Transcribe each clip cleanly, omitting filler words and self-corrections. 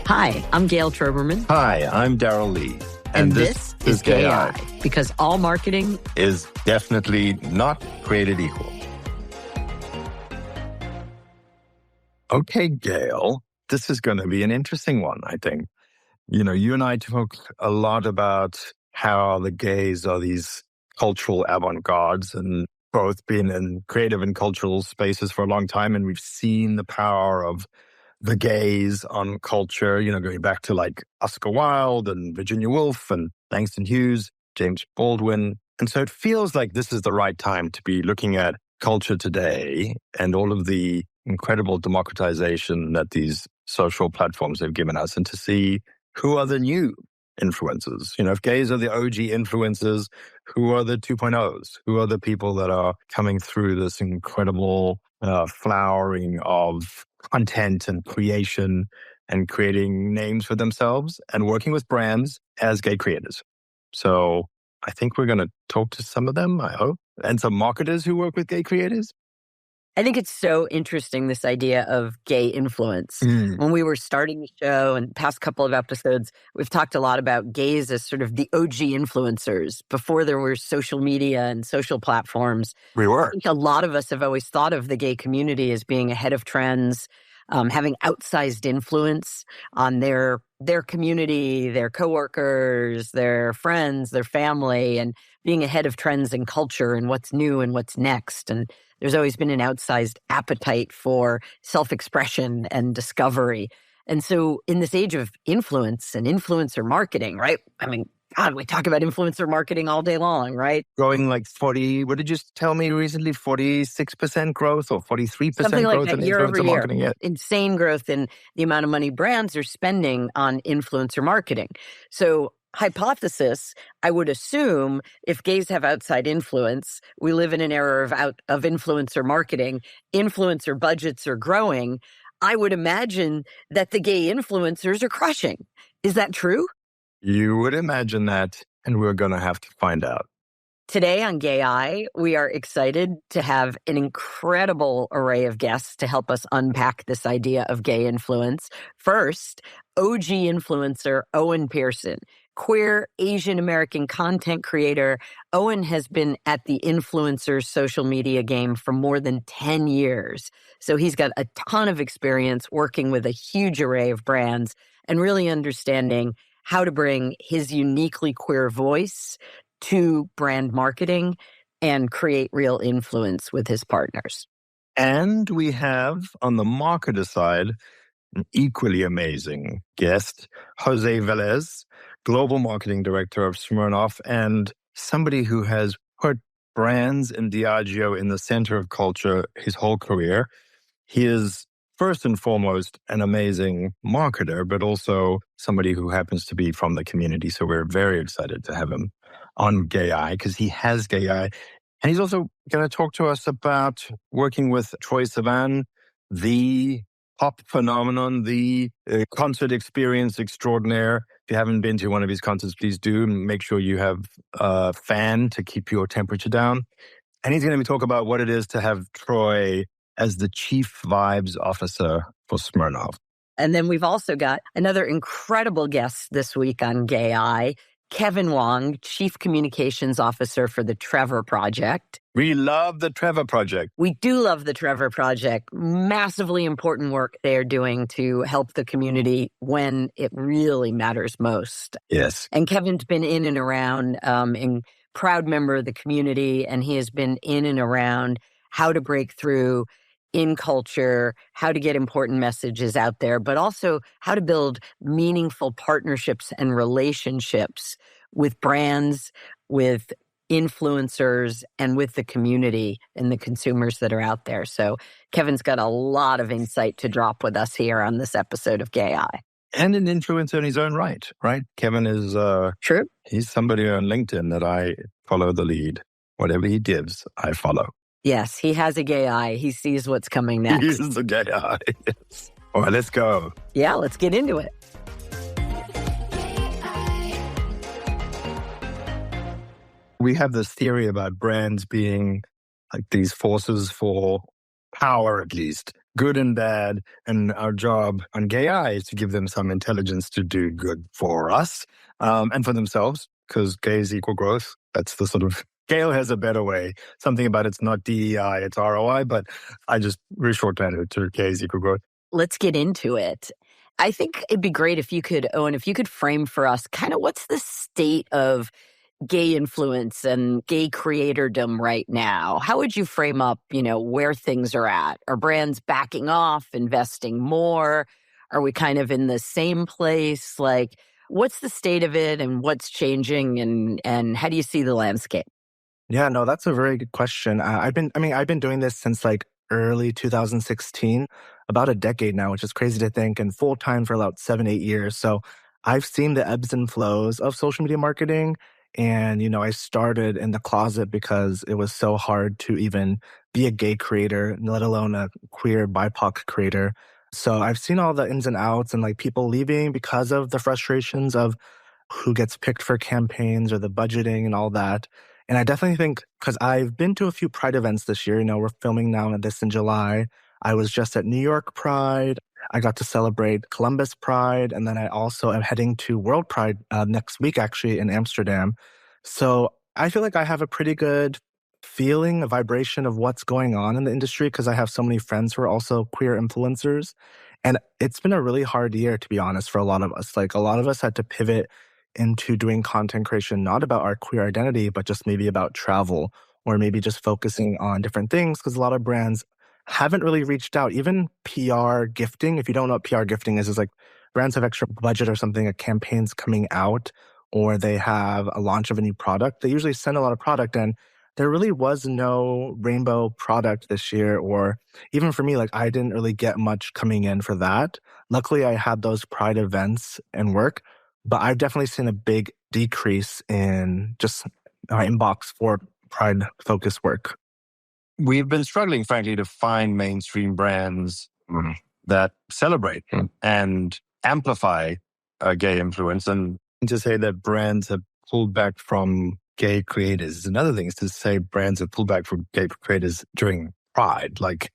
Hi, I'm Gayle Troberman. Hi, I'm Daryl Lee. And this is Gay Eye, because all marketing is definitely not created equal. Okay, Gayle, this is going to be an interesting one, I think. You know, you and I talk a lot about how the gays are these cultural avant-gardes and both been in creative and cultural spaces for a long time. And we've seen the power of the gays on culture, you know, going back to like Oscar Wilde and Virginia Woolf and Langston Hughes, James Baldwin. And so it feels like this is the right time to be looking at culture today and all of the incredible democratization that these social platforms have given us, and to see who are the new influencers. You know, if gays are the OG influencers, who are the 2.0s? Who are the people that are coming through this incredible flowering of content and creation and creating names for themselves and working with brands as gay creators? So I think we're going to talk to some of them, I hope, and some marketers who work with gay creators. I think it's so interesting, this idea of gay influence. When we were starting the show and past couple of episodes, we've talked a lot about gays as sort of the OG influencers before there were social media and social platforms. We were. I think a lot of us have always thought of the gay community as being ahead of trends, having outsized influence on their community, their coworkers, their friends, their family, and being ahead of trends and culture and what's new and what's next. And there's always been an outsized appetite for self-expression and discovery. And so in this age of influence and influencer marketing, right? I mean, God, we talk about influencer marketing all day long, right? Growing like 40, what did you tell me recently? 46% growth or 43% Something like growth that, in year over influencer year. marketing? Yeah. Insane growth in the amount of money brands are spending on influencer marketing. So hypothesis, I would assume if gays have outside influence, we live in an era of influencer marketing, influencer budgets are growing. I would imagine that the gay influencers are crushing. Is that true? You would imagine that, and we're going to have to find out. Today on Gay Eye, we are excited to have an incredible array of guests to help us unpack this idea of gay influence. First, OG influencer Owin Pierson, queer Asian American content creator. Owin has been at the influencer social media game for more than 10 years. So he's got a ton of experience working with a huge array of brands and really understanding how to bring his uniquely queer voice to brand marketing and create real influence with his partners. And we have, on the marketer side, an equally amazing guest, José Vélez, Global Marketing Director of Smirnoff, and somebody who has put brands and Diageo in the center of culture his whole career. He is first and foremost an amazing marketer, but also somebody who happens to be from the community. So we're very excited to have him on Gay Eye because he has Gay Eye. And he's also going to talk to us about working with Troye Sivan, the pop phenomenon, the concert experience extraordinaire. If you haven't been to one of his concerts, please do. Make sure you have a fan to keep your temperature down. And he's going to be talking about what it is to have Troye as the Chief Vibes Officer for Smirnoff. And then we've also got another incredible guest this week on Gay Eye, Kevin Wong, Chief Communications Officer for the Trevor Project. We love the Trevor Project. We do love the Trevor Project. Massively important work they're doing to help the community when it really matters most. Yes. And Kevin's been in and around, and proud member of the community, and he has been in and around how to break through in culture, how to get important messages out there, but also how to build meaningful partnerships and relationships with brands, with influencers, and with the community and the consumers that are out there. So Kevin's got a lot of insight to drop with us here on this episode of Gay Eye. And an influencer in his own right? Kevin is true. He's somebody on LinkedIn that I follow the lead. Whatever he gives, I follow. Yes, he has a gay eye. He sees what's coming next. He has a gay eye. Yes. All right, let's go. Yeah, let's get into it. We have this theory about brands being like these forces for power, at least, good and bad. And our job on Gay Eye is to give them some intelligence to do good for us and for themselves, because gays equal growth. That's the sort of, Gayle has a better way. Something about it's not DEI, it's ROI, but I just really shorthand it to gays equal growth. Let's get into it. I think it'd be great if you could, Owen, if you could frame for us kind of what's the state of gay influence and gay creatordom right now. How would you frame up, where things are at? Are brands backing off, investing more? Are we kind of in the same place? Like, what's the state of it and what's changing and how do you see the landscape? Yeah, no, that's a very good question. I've been doing this since like early 2016, about a decade now, which is crazy to think, and full time for about 7, 8 years. So I've seen the ebbs and flows of social media marketing. And, I started in the closet because it was so hard to even be a gay creator, let alone a queer BIPOC creator. So I've seen all the ins and outs and like people leaving because of the frustrations of who gets picked for campaigns or the budgeting and all that. And I definitely think, because I've been to a few Pride events this year, we're filming now this in July. I was just at New York Pride. I got to celebrate Columbus Pride. And then I also am heading to World Pride next week, actually, in Amsterdam. So I feel like I have a pretty good feeling, a vibration of what's going on in the industry, because I have so many friends who are also queer influencers. And it's been a really hard year, to be honest, for a lot of us. Like, a lot of us had to pivot into doing content creation, not about our queer identity, but just maybe about travel, or maybe just focusing on different things, because a lot of brands haven't really reached out. Even PR gifting, if you don't know what PR gifting is like brands have extra budget or something, a campaign's coming out, or they have a launch of a new product. They usually send a lot of product, and there really was no rainbow product this year, or even for me, like I didn't really get much coming in for that. Luckily, I had those Pride events and work, but I've definitely seen a big decrease in just my inbox for Pride-focused work. We've been struggling, frankly, to find mainstream brands that celebrate and amplify gay influence. And to say that brands have pulled back from gay creators. Another thing is to say brands have pulled back from gay creators during Pride. Like,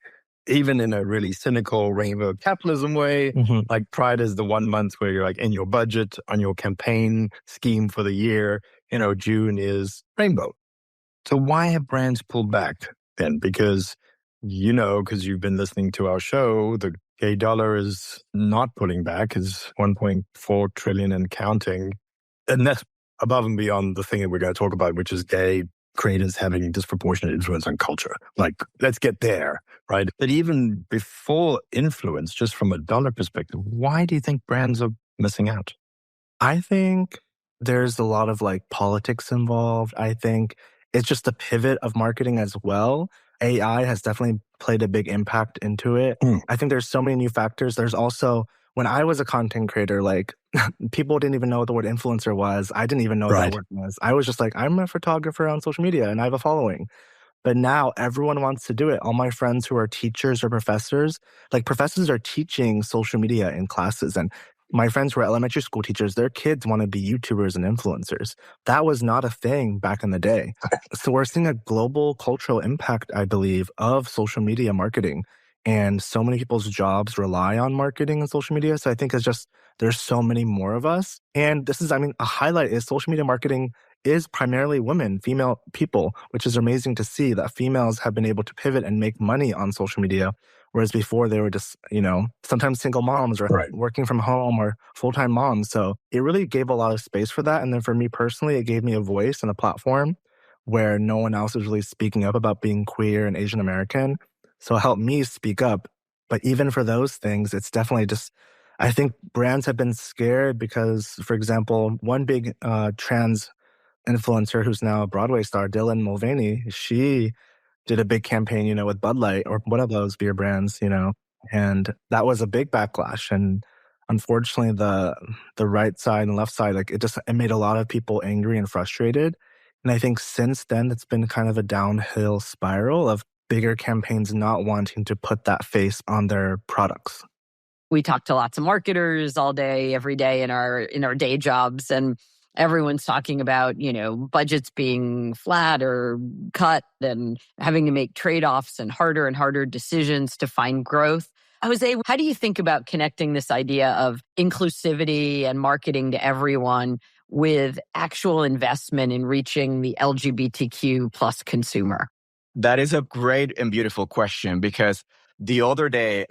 even in a really cynical rainbow capitalism way, like Pride is the 1 month where you're like in your budget on your campaign scheme for the year, June is rainbow. So why have brands pulled back then? Because, because you've been listening to our show, the gay dollar is not pulling back, is 1.4 trillion and counting. And that's above and beyond the thing that we're going to talk about, which is gay creators having disproportionate influence on culture. Like, let's get there, right? But even before influence, just from a dollar perspective, why do you think brands are missing out? I think there's a lot of like politics involved. I think it's just a pivot of marketing as well. AI has definitely played a big impact into it. I think there's so many new factors. There's also, when I was a content creator, like people didn't even know what the word influencer was. I didn't even know what that word was. I was just like, I'm a photographer on social media and I have a following. But now everyone wants to do it. All my friends who are teachers or professors, like professors are teaching social media in classes. And my friends who are elementary school teachers, their kids want to be YouTubers and influencers. That was not a thing back in the day. So we're seeing a global cultural impact, I believe, of social media marketing. And so many people's jobs rely on marketing and social media. So I think it's just, there's so many more of us. And this is, a highlight is social media marketing is primarily women, female people, which is amazing to see that females have been able to pivot and make money on social media. Whereas before they were just, sometimes single moms or working from home or full-time moms. So it really gave a lot of space for that. And then for me personally, it gave me a voice and a platform where no one else was really speaking up about being queer and Asian American. So it helped me speak up. But even for those things, it's definitely just, I think brands have been scared because, for example, one big trans influencer who's now a Broadway star, Dylan Mulvaney, she did a big campaign, with Bud Light or one of those beer brands, and that was a big backlash. And unfortunately, the right side and left side, like it made a lot of people angry and frustrated. And I think since then, it's been kind of a downhill spiral of bigger campaigns not wanting to put that face on their products. We talk to lots of marketers all day, every day in our day jobs. And Everyone's talking about, budgets being flat or cut and having to make trade-offs and harder decisions to find growth. José, how do you think about connecting this idea of inclusivity and marketing to everyone with actual investment in reaching the LGBTQ plus consumer? That is a great and beautiful question, because the other day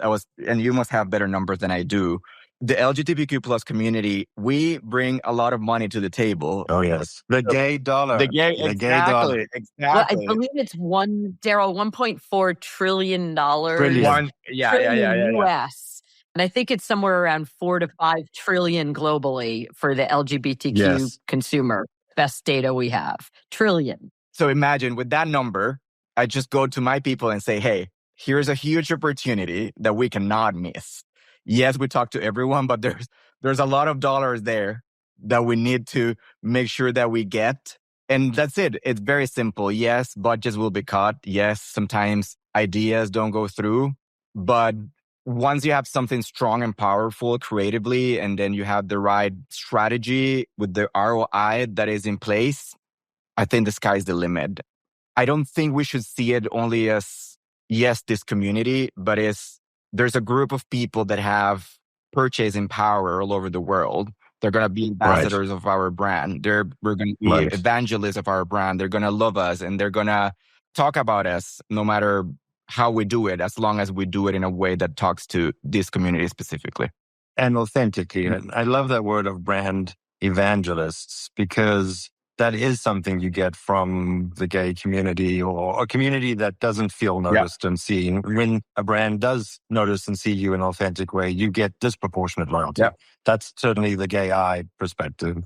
and you must have better numbers than I do, the LGBTQ plus community, we bring a lot of money to the table. Oh, yes. The gay dollar. Exactly. Well, I believe it's Daryl, $1.4 trillion. Trillion. US. And I think it's somewhere around 4 to 5 trillion globally for the LGBTQ consumer. Best data we have. Trillion. So imagine with that number, I just go to my people and say, hey, here's a huge opportunity that we cannot miss. Yes, we talk to everyone, but there's a lot of dollars there that we need to make sure that we get. And that's it. It's very simple. Yes, budgets will be cut. Yes, sometimes ideas don't go through. But once you have something strong and powerful creatively, and then you have the right strategy with the ROI that is in place, I think the sky's the limit. I don't think we should see it only as, yes, this community, but there's a group of people that have purchasing power all over the world. They're going to be ambassadors of our brand. We're going to be evangelists of our brand. They're going to love us, and they're going to talk about us no matter how we do it, as long as we do it in a way that talks to this community specifically. And authentically. And I love that word of brand evangelists, because that is something you get from the gay community, or a community that doesn't feel noticed and seen. When a brand does notice and see you in an authentic way, you get disproportionate loyalty. Yeah. That's certainly the gay eye perspective.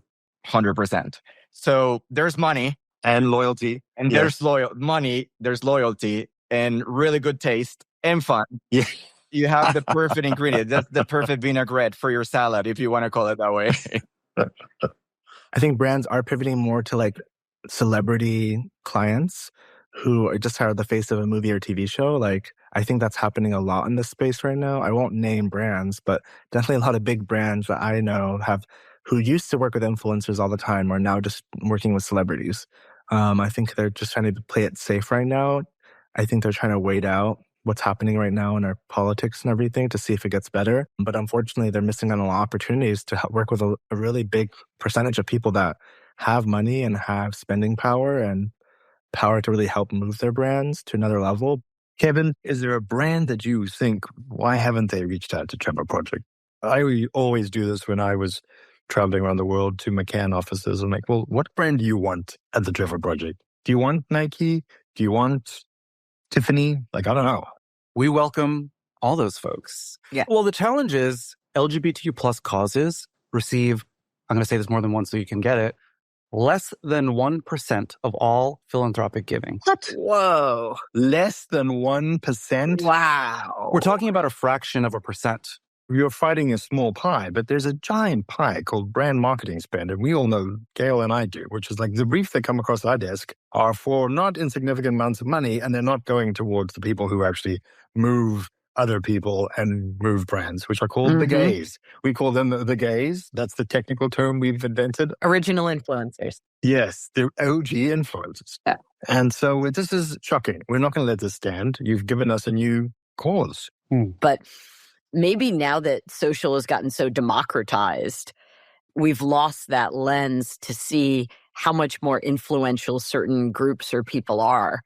100%. So there's money. And loyalty. And there's money, there's loyalty, and really good taste and fun. Yeah. You have the perfect ingredient. That's the perfect vinaigrette for your salad, if you want to call it that way. I think brands are pivoting more to like celebrity clients who are just the face of a movie or TV show. Like, I think that's happening a lot in this space right now. I won't name brands, but definitely a lot of big brands that I know who used to work with influencers all the time are now just working with celebrities. I think they're just trying to play it safe right now. I think they're trying to wait out what's happening right now in our politics and everything to see if it gets better. But unfortunately, they're missing out on a lot of opportunities to work with a really big percentage of people that have money and have spending power and power to really help move their brands to another level. Kevin, is there a brand that you think, why haven't they reached out to Trevor Project? I always do this when I was traveling around the world to McCann offices. I'm like, well, what brand do you want at the Trevor Project? Do you want Nike? Do you want Tiffany? Like, I don't know. We welcome all those folks. Yeah. Well, the challenge is LGBTQ plus causes receive, I'm going to say this more than once so you can get it, less than 1% of all philanthropic giving. What? Whoa. Less than 1%? Wow. We're talking about a fraction of a percent. You're fighting a small pie, but there's a giant pie called brand marketing spend. And we all know, Gayle and I do, which is like the briefs that come across our desk are for not insignificant amounts of money, and they're not going towards the people who actually move other people and move brands, which are called the gays. We call them the gays. That's the technical term we've invented. Original influencers. Yes, they're OG influencers. Yeah. And so this is shocking. We're not going to let this stand. You've given us a new cause. But maybe now that social has gotten so democratized, we've lost that lens to see how much more influential certain groups or people are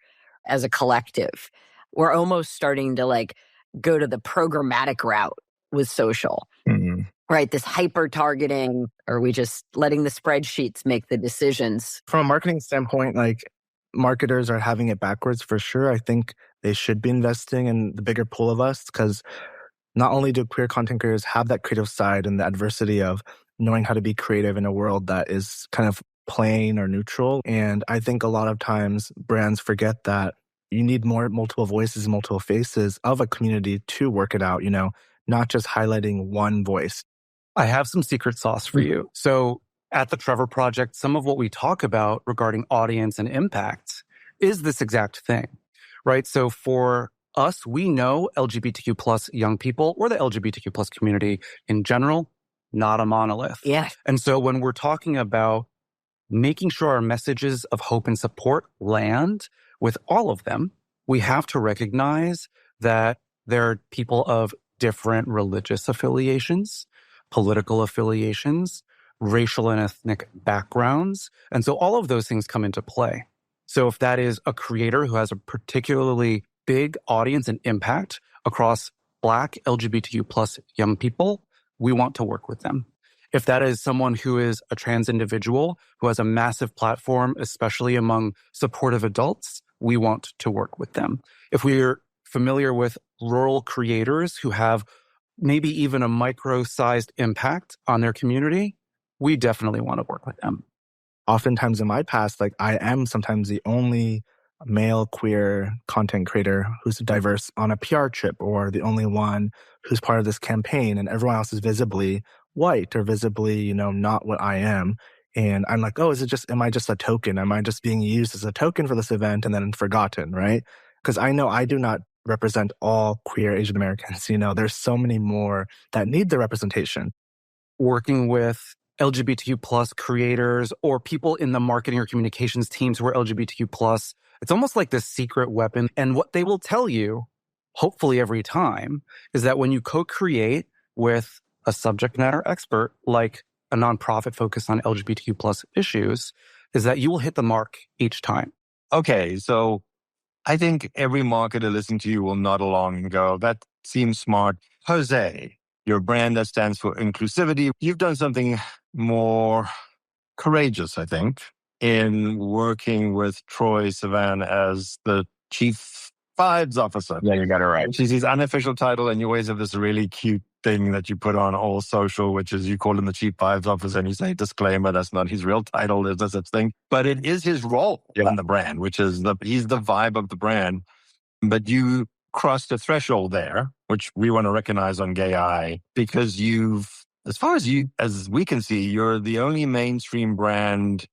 as a collective. We're almost starting to go to the programmatic route with social, right? This hyper targeting, or we just letting the spreadsheets make the decisions. From a marketing standpoint, marketers are having it backwards for sure. I think they should be investing in the bigger pool of us, because not only do queer content creators have that creative side and the adversity of knowing how to be creative in a world that is kind of plain or neutral. And I think a lot of times brands forget that you need multiple voices, multiple faces of a community to work it out, not just highlighting one voice. I have some secret sauce for you. So at the Trevor Project, some of what we talk about regarding audience and impact is this exact thing, right? So for us, we know LGBTQ plus young people, or the LGBTQ plus community in general, not a monolith. Yeah. And so when we're talking about making sure our messages of hope and support land with all of them, we have to recognize that there are people of different religious affiliations, political affiliations, racial and ethnic backgrounds. And so all of those things come into play. So if that is a creator who has a particularly big audience and impact across Black, LGBTQ plus young people, we want to work with them. If that is someone who is a trans individual who has a massive platform, especially among supportive adults, we want to work with them. If we're familiar with rural creators who have maybe even a micro-sized impact on their community, we definitely want to work with them. Oftentimes in my past, like I am sometimes the only male queer content creator who's diverse on a PR trip, or the only one who's part of this campaign, and everyone else is visibly white or visibly, not what I am. And I'm like, oh, am I just a token? Am I just being used as a token for this event and then forgotten, right? Because I know I do not represent all queer Asian Americans. There's so many more that need the representation. Working with LGBTQ plus creators or people in the marketing or communications teams who are LGBTQ plus, it's almost like this secret weapon. And what they will tell you, hopefully every time, is that when you co-create with a subject matter expert, like a nonprofit focused on LGBTQ plus issues, is that you will hit the mark each time. Okay, so I think every marketer listening to you will nod along and go, that seems smart. José, your brand that stands for inclusivity, you've done something more courageous, I think, in working with Troye Sivan as the chief vibes officer. Yeah, you got it right. Which is his unofficial title, and you always have this really cute thing that you put on all social, which is you call him the chief vibes officer and you say, disclaimer, that's not his real title, there's no such thing. But it is his role in the brand, which is he's the vibe of the brand. But you crossed a threshold there, which we want to recognize on Gay Eye, because as far as we can see, you're the only mainstream brand,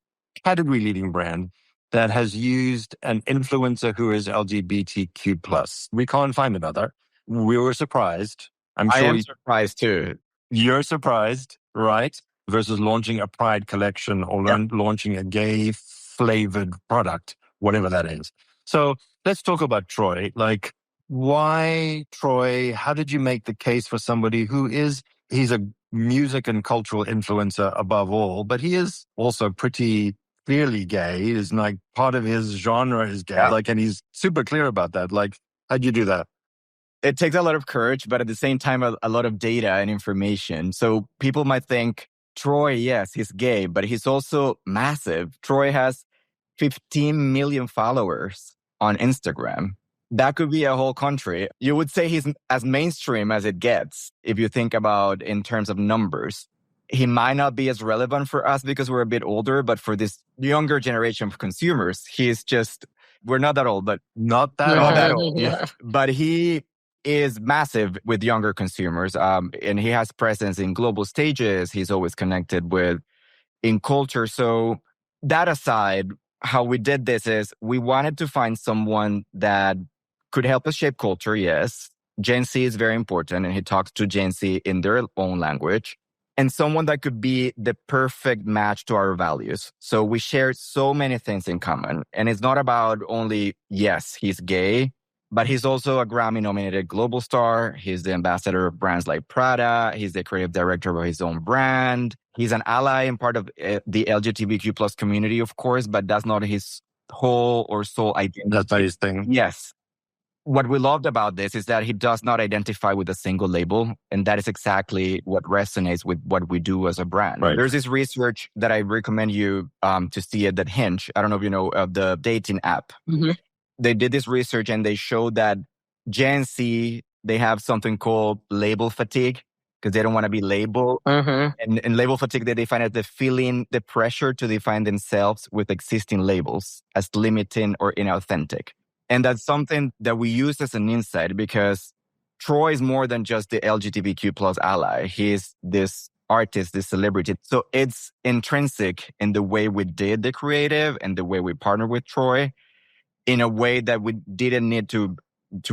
category leading brand, that has used an influencer who is LGBTQ plus. We can't find another. We were surprised. I am surprised too. You're surprised, right? Versus launching a pride collection or launching a gay flavored product, whatever that is. So let's talk about Troye. Like, why Troye? How did you make the case for somebody he's a music and cultural influencer above all, but he is also pretty clearly gay. Is like part of his genre is gay. And he's super clear about that. Like, how'd you do that? It takes a lot of courage, but at the same time, a lot of data and information. So people might think, Troye, yes, he's gay, but he's also massive. Troye has 15 million followers on Instagram. That could be a whole country. You would say he's as mainstream as it gets, if you think about in terms of numbers. He might not be as relevant for us because we're a bit older, but for this younger generation of consumers, we're not that old, but not that old. Yeah. But he is massive with younger consumers. And he has presence in global stages. He's always connected in culture. So that aside, how we did this is we wanted to find someone that could help us shape culture. Yes. Gen Z is very important, and he talks to Gen Z in their own language, and someone that could be the perfect match to our values. So we share so many things in common. And it's not about only, yes, he's gay, but he's also a Grammy-nominated global star. He's the ambassador of brands like Prada. He's the creative director of his own brand. He's an ally and part of the LGBTQ plus community, of course, but that's not his whole or sole identity. That's not his thing. Yes. What we loved about this is that he does not identify with a single label. And that is exactly what resonates with what we do as a brand. Right. There's this research that I recommend you to see at Hinge. I don't know if you know of the dating app. Mm-hmm. They did this research and they showed that Gen Z, they have something called label fatigue because they don't want to be labeled. Mm-hmm. And label fatigue, they define as the pressure to define themselves with existing labels as limiting or inauthentic. And that's something that we use as an insight because Troye is more than just the LGBTQ plus ally. He's this artist, this celebrity. So it's intrinsic in the way we did the creative and the way we partnered with Troye in a way that we didn't need to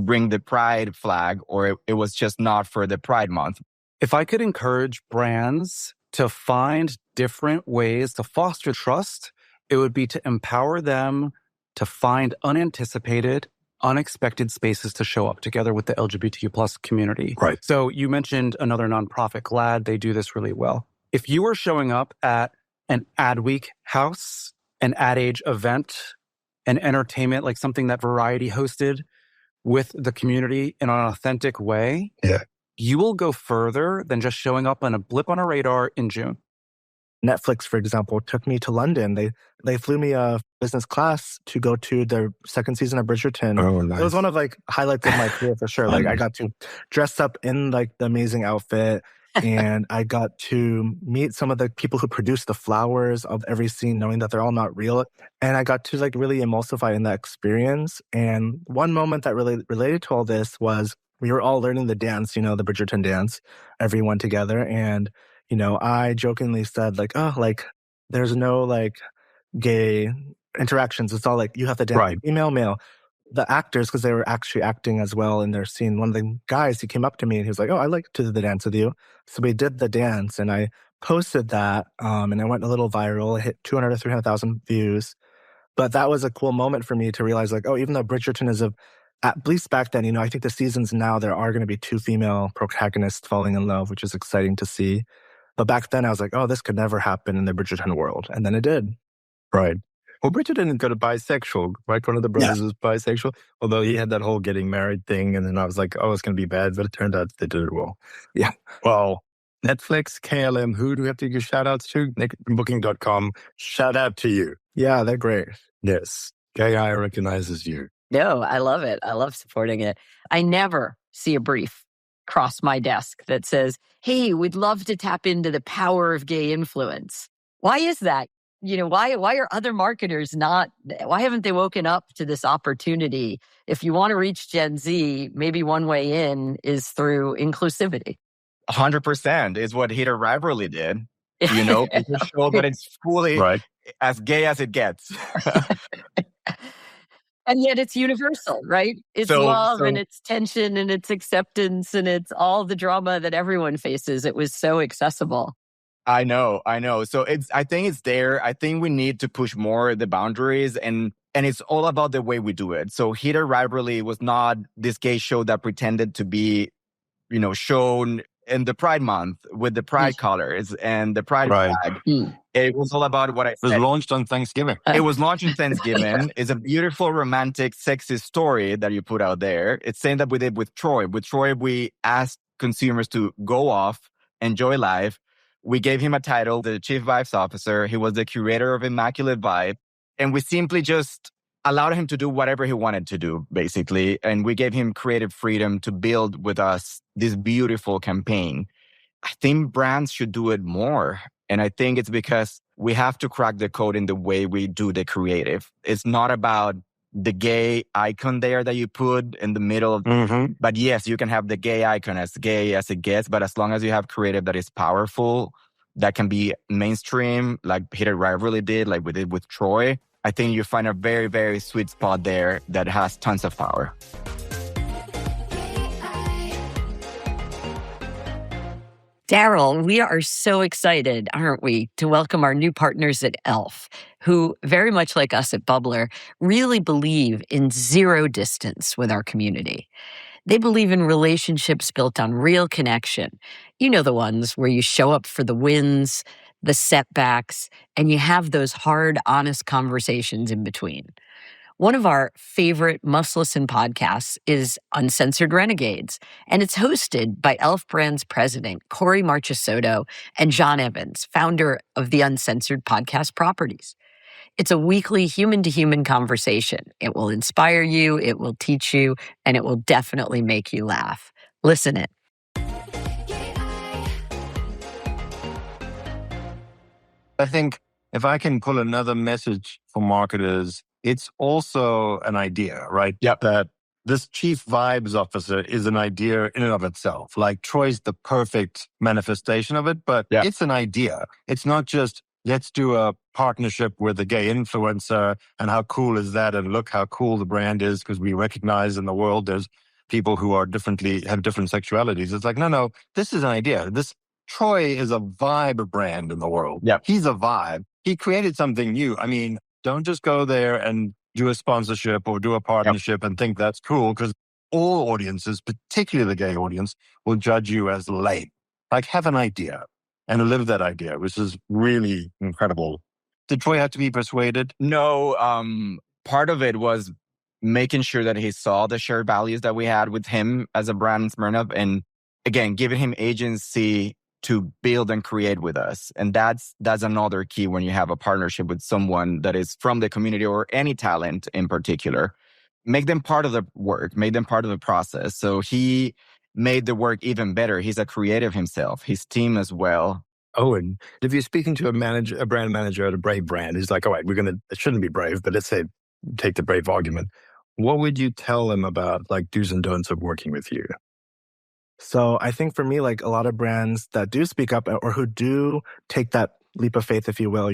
bring the pride flag, or it was just not for the Pride Month. If I could encourage brands to find different ways to foster trust It would be to empower them to find unanticipated, unexpected spaces to show up together with the LGBTQ plus community. Right. So you mentioned another nonprofit, GLAAD. They do this really well. If you are showing up at an Adweek house, an Ad Age event, an entertainment, like something that Variety hosted with the community in an authentic way, you will go further than just showing up on a blip on a radar in June. Netflix, for example, took me to London. They flew me business class to go to their second season of Bridgerton. Oh, nice. It was one of highlights of my career for sure. I got to dress up in the amazing outfit, and I got to meet some of the people who produce the flowers of every scene, knowing that they're all not real. And I got to really emulsify in that experience. And one moment that really related to all this was we were all learning the dance, the Bridgerton dance, everyone together. And I jokingly said there's no gay interactions. It's all you have to dance, Right. female, male. The actors, because they were actually acting as well in their scene, one of the guys, he came up to me and he was like, "Oh, I like to do the dance with you." So we did the dance and I posted that and I went a little viral. It hit 200 to 300,000 views. But that was a cool moment for me to realize even though Bridgerton is at least back then, I think the seasons now, there are going to be 2 female protagonists falling in love, which is exciting to see. But back then I was like, oh, this could never happen in the Bridgerton world. And then it did. Right. Well, Bridgerton got a bisexual, right? One of the brothers was bisexual, although he had that whole getting married thing. And then I was like, oh, it's going to be bad. But it turned out they did it well. Yeah. Well, Netflix, KLM, who do we have to give shout outs to? Booking.com. Shout out to you. Yeah, they're great. Yes. Gay Eye recognizes you. No, I love it. I love supporting it. I never see a brief cross my desk that says, hey, we'd love to tap into the power of gay influence. Why is that? Why are other marketers why haven't they woken up to this opportunity? If you want to reach Gen Z, maybe one way in is through inclusivity. 100% is what Heated Rivalry did. It just showed that it's fully as gay as it gets. And yet it's universal, right? It's love and it's tension and it's acceptance and it's all the drama that everyone faces. It was so accessible. I know. So I think it's there. I think we need to push more the boundaries and it's all about the way we do it. So Heated Rivalry was not this gay show that pretended to be, shown in the Pride Month with the Pride colors and the Pride flag. It was all about what I said. It was launched on Thanksgiving. It was launched on Thanksgiving. It's a beautiful, romantic, sexy story that you put out there. It's same that we did with Troye. With Troye, we asked consumers to go off, enjoy life. We gave him a title, the Chief Vibes Officer. He was the curator of Immaculate Vibe. And we simply just allowed him to do whatever he wanted to do, basically. And we gave him creative freedom to build with us this beautiful campaign. I think brands should do it more. And I think it's because we have to crack the code in the way we do the creative. It's not about the gay icon there that you put in the middle. But yes, you can have the gay icon as gay as it gets. But as long as you have creative that is powerful, that can be mainstream, like Heated Rivalry did, like we did with Troye, I think you find a very, very sweet spot there that has tons of power. Daryl, we are so excited, aren't we, to welcome our new partners at e.l.f., who, very much like us at Bubbler, really believe in zero distance with our community. They believe in relationships built on real connection. The ones where you show up for the wins, the setbacks, and you have those hard, honest conversations in between. One of our favorite must-listen podcasts is Uncensored Renegades, and it's hosted by e.l.f. Brand's president, Corey Marchesotto, and John Evans, founder of the Uncensored podcast properties. It's a weekly human-to-human conversation. It will inspire you, it will teach you, and it will definitely make you laugh. Listen it. I think if I can pull another message for marketers, it's also an idea, right? Yep. That this chief vibes officer is an idea in and of itself. Like Troy's the perfect manifestation of it, but it's an idea. It's not just, let's do a partnership with a gay influencer and how cool is that? And look how cool the brand is because we recognize in the world there's people who are have different sexualities. It's like, no, this is an idea. Troye is a vibe brand in the world. Yep. He's a vibe. he created something new. I mean, don't just go there and do a sponsorship or do a partnership and think that's cool, because all audiences, particularly the gay audience, will judge you as lame. Like, have an idea and live that idea, which is really incredible. Did Troye have to be persuaded? No, part of it was making sure that he saw the shared values that we had with him as a brand, Smirnoff, and again, giving him agency to build and create with us. And that's another key when you have a partnership with someone that is from the community or any talent in particular. Make them part of the work, make them part of the process. So he made the work even better. He's a creative himself, his team as well. Owin, if you're speaking to a brand manager at a Brave brand, he's like, all right, it shouldn't be Brave, but let's say, take the Brave argument. What would you tell them about like do's and don'ts of working with you? So I think for me, like a lot of brands that do speak up or who do take that leap of faith, if you will,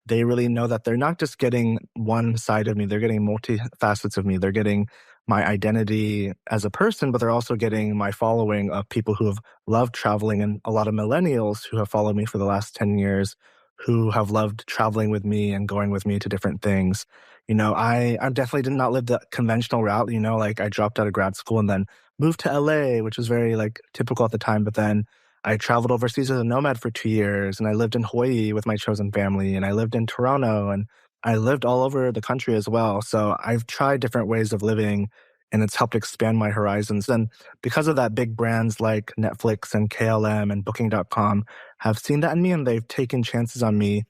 they really know that they're not just getting one side of me. They're getting multifacets of me. They're getting my identity as a person, but they're also getting my following of people who have loved traveling, and a lot of millennials who have followed me for the last 10 years, who have loved traveling with me and going with me to different things. I definitely did not live the conventional route, like I dropped out of grad school and then moved to LA, which was very like typical at the time. But then I traveled overseas as a nomad for 2 years, and I lived in Hawaii with my chosen family, and I lived in Toronto, and I lived all over the country as well. So I've tried different ways of living, and it's helped expand my horizons. And because of that, big brands like Netflix and KLM and Booking.com have seen that in me, and they've taken chances on me.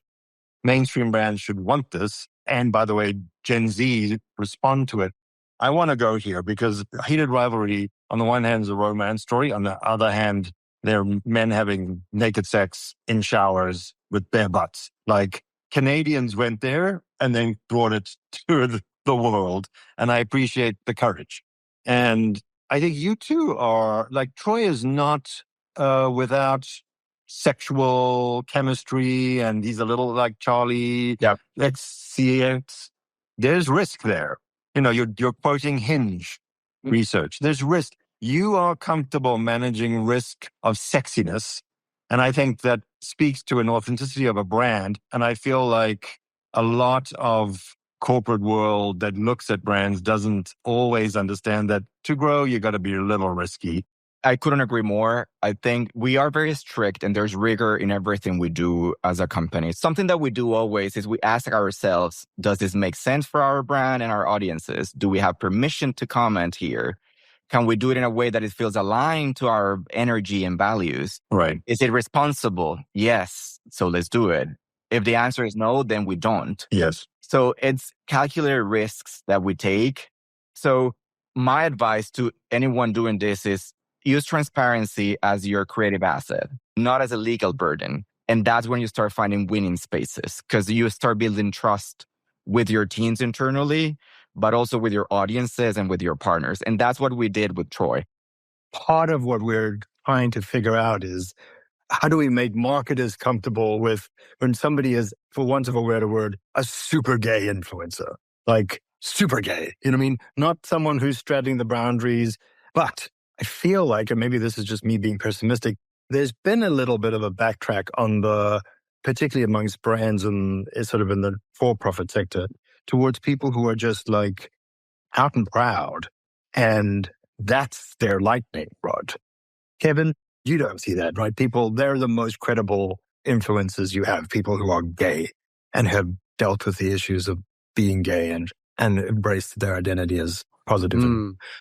Mainstream brands should want this. And by the way, Gen Z respond to it. I want to go here because Heated Rivalry, on the one hand, is a romance story. On the other hand, they're men having naked sex in showers with bare butts. Like, Canadians went there and then brought it to the world. And I appreciate the courage. And I think you two are, like, Troye is not without sexual chemistry, and he's a little like Charlie. Yeah. Let's see it. There's risk there. You're quoting Hinge research. There's risk. You are comfortable managing risk of sexiness. And I think that speaks to an authenticity of a brand. And I feel like a lot of corporate world that looks at brands doesn't always understand that to grow, you got to be a little risky. I couldn't agree more. I think we are very strict and there's rigor in everything we do as a company. Something that we do always is we ask ourselves, does this make sense for our brand and our audiences? Do we have permission to comment here? Can we do it in a way that it feels aligned to our energy and values? Right. Is it responsible? Yes. So let's do it. If the answer is no, then we don't. Yes. So it's calculated risks that we take. So my advice to anyone doing this is use transparency as your creative asset, not as a legal burden. And that's when you start finding winning spaces, because you start building trust with your teams internally, but also with your audiences and with your partners. And that's what we did with Troye. Part of what we're trying to figure out is, how do we make marketers comfortable with when somebody is, for want of a better word, a super gay influencer? Like, super gay. You know what I mean? Not someone who's straddling the boundaries. But I feel like, and maybe this is just me being pessimistic, there's been a little bit of a backtrack on particularly amongst brands and sort of in the for-profit sector, towards people who are just like out and proud. And that's their lightning rod. Kevin, you don't see that, right? They're the most credible influencers you have, people who are gay and have dealt with the issues of being gay and embraced their identity as positive.